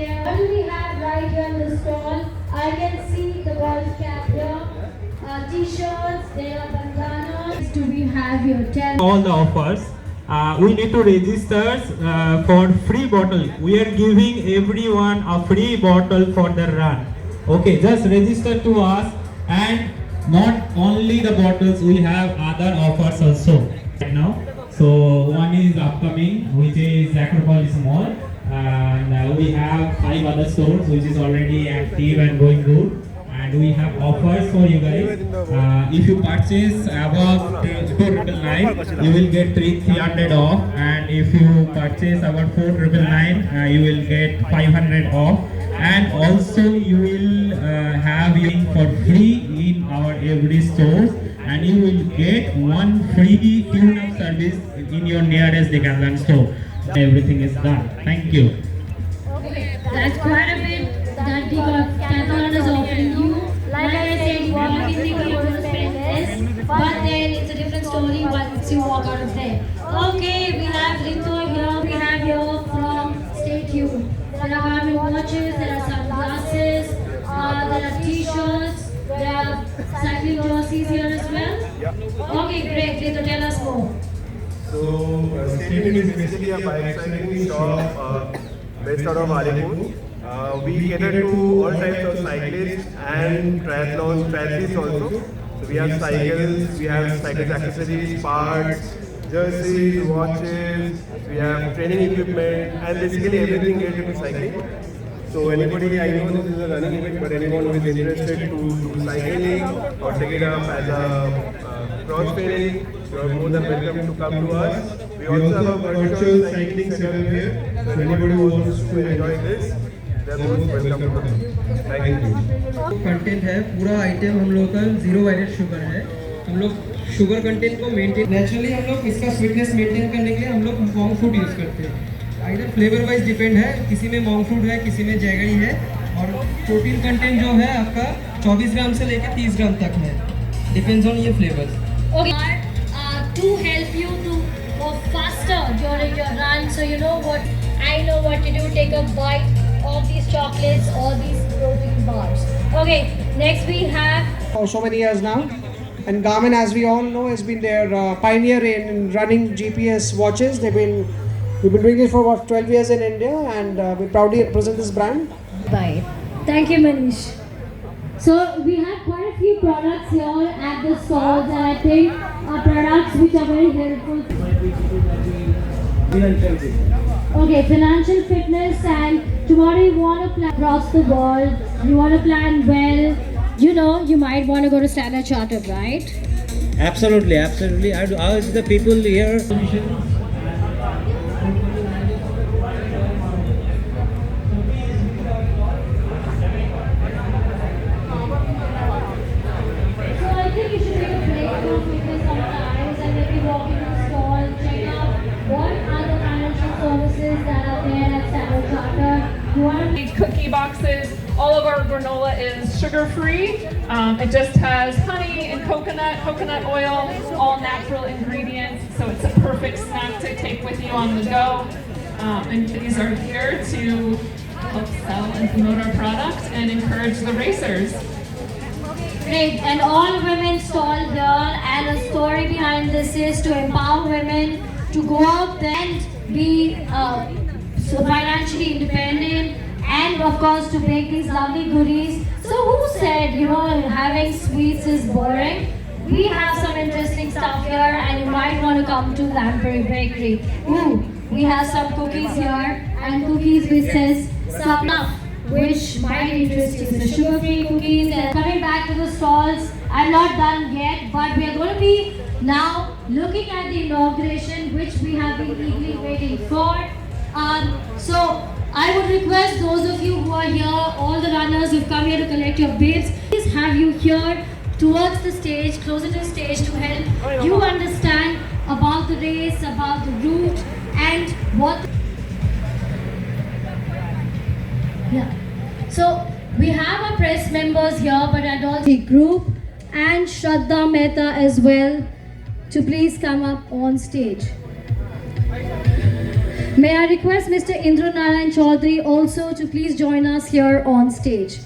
there. What do we have right here in the stall? I can see the golf cap here, t-shirts, there are bandanas. Do we have here? Tell all the offers. We need to register for free bottle. We are giving everyone a free bottle for the run. Okay, just register to us, and not only the bottles, we have other offers also right now. So one is upcoming, which is Acropolis Mall, and we have 5 other stores which is already active and going good. And we have offers for you guys. If you purchase above 499, you will get 300 off, and if you purchase above 499, you will get 500 off. And also you will have it for free in our every store, and you will get one free tune-up service in your nearest Decathlon store. Everything is done. Thank you. that's quite a bit that Decathlon is offering you. Like I said, you are thinking you're going to spend less, but then it's a different story once you walk out of there. Okay, we have Ritu here, we have here from Stay Tuned. There are Garmin watches, there are sunglasses, there are t-shirts, there are cycling jerseys here as well. Okay, great, Ritu, tell us more. So, Stay Tuned is basically a bike cycling shop based out of Alipur. We cater to all types of cyclists and triathlons, triathletes also. So we have cycles, we have cycle accessories, parts, jerseys, watches, we have training equipment, and basically everything related to cycling. So anybody, I know this is a running event, but anyone who is interested to do cycling or take it up as a cross training, you are more than welcome to come to us. We also have a virtual cycling setup here. So anybody who wants to enjoy this, they are most welcome to come. Thank you. Content है पूरा item हम लोग का 0 added sugar है. हम लोग sugar content को maintain naturally हम लोग इसका स्वीटनेस मेंटेन करने के लिए हम लोग मॉन्क फ्रूट यूज़ करते हैं. इधर फ्लेवर वाइज डिपेंड है, किसी में मॉन्क फ्रूट है, किसी में जैगरी है. और प्रोटीन कंटेंट जो है आपका 24 ग्राम से लेकर 30 ग्राम तक है, डिपेंड्स ऑन ये flavours. To help you to go faster during your run, so you know what I know what to do. Take a bite of these chocolates or these protein bars. Okay, next we have for so many years now, and Garmin, as we all know, has been their pioneer in running GPS watches. We've been doing it for about 12 years in India, and we proudly represent this brand. bye. Thank you, Manish. So we have quite a few products here at the stalls, and I think are products which are very helpful. Okay, financial fitness, and tomorrow you want to plan across the world, you want to plan well, you know, you might want to go to Standard Chartered, right? Absolutely, absolutely. I urge the people here. So I think you should take a break from fitness sometimes and maybe walk into the stall, check out what are the financial services that are there at Standard Chartered. You want to These cookie boxes, all of our granola is sugar-free. It just has honey and coconut oil, all natural ingredients. So it's a perfect snack to take with you on the go. And these are here to help sell and promote our product and encourage the racers. Great, and all women stall here, and the story behind this is to empower women to go out there and be so financially independent, and of course to bake these lovely goodies. So who said, you know, having sweets is boring? We have some interesting stuff here, and you might want to come to Lamprey Bakery. Ooh, we have some cookies here, and cookies which says stuff, which might interest you. So sugar-free cookies. And coming back to the stalls, I'm not done yet, but we are going to be now looking at the inauguration, which we have been eagerly waiting for. So I would request those of you who are here, all the runners who've come here to collect your bibs, please have you here towards the stage, closer to the stage, to help you understand about the race, about the route, and what. Yeah. So we have our press members here, but I'd also the group and Shraddha Mehta as well to please come up on stage. May I request Mr. Indra Narayan Chaudhary also to please join us here on stage.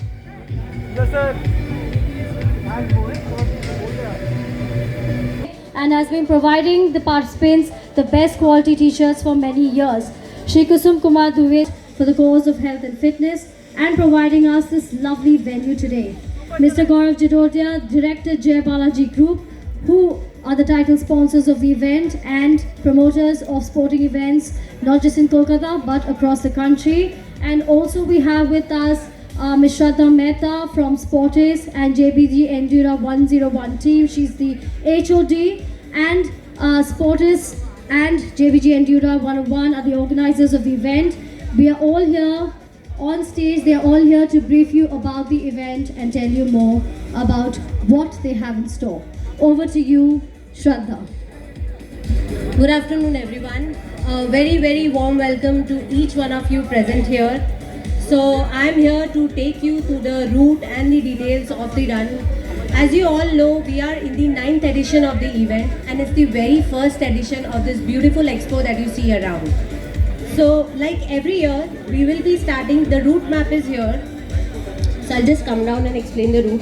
And has been providing the participants the best quality t-shirts for many years. Shri Kusum Kumar Dubey for the cause of health and fitness and providing us this lovely venue today. Mr. Gaurav Jidodia, Director Jai Balaji Group, who are the title sponsors of the event and promoters of sporting events, not just in Kolkata but across the country. And also we have with us Ms. Shraddha Mehta from Sportis and JBG Endura 101 team. She's the HOD, and Sportis and JBG Endura 101 are the organizers of the event. We are all here on stage. They are all here to brief you about the event and tell you more about what they have in store. Over to you, Shraddha. Good afternoon, everyone. A very warm welcome to each one of you present here. So I'm here to take you through the route and the details of the run. As you all know, we are in the 9th edition of the event, and it's the very first edition of this beautiful expo that you see around. So like every year, we will be starting, the route map is here. So I'll just come down and explain the route.